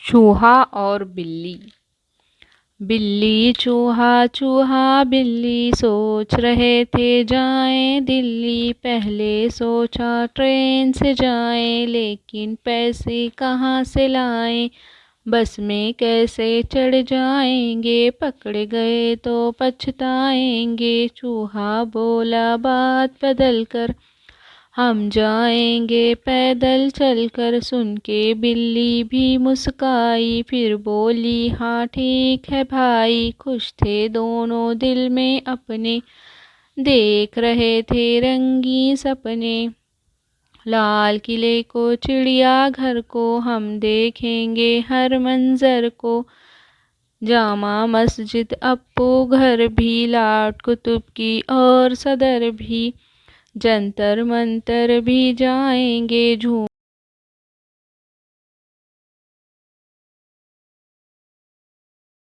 चूहा और बिल्ली। बिल्ली चूहा चूहा बिल्ली सोच रहे थे जाएं दिल्ली। पहले सोचा ट्रेन से जाएं, लेकिन पैसे कहाँ से लाएं। बस में कैसे चढ़ जाएंगे, पकड़े गए तो पछताएंगे। चूहा बोला बात बदल कर, हम जाएंगे पैदल चलकर। सुन के बिल्ली भी मुस्काई, फिर बोली हाँ ठीक है भाई। खुश थे दोनों दिल में अपने, देख रहे थे रंगीन सपने। लाल किले को चिड़िया घर को, हम देखेंगे हर मंजर को। जामा मस्जिद अप्पू घर भी, लाट कुतुब की और सदर भी। जंतर मंतर भी जाएंगे, झूम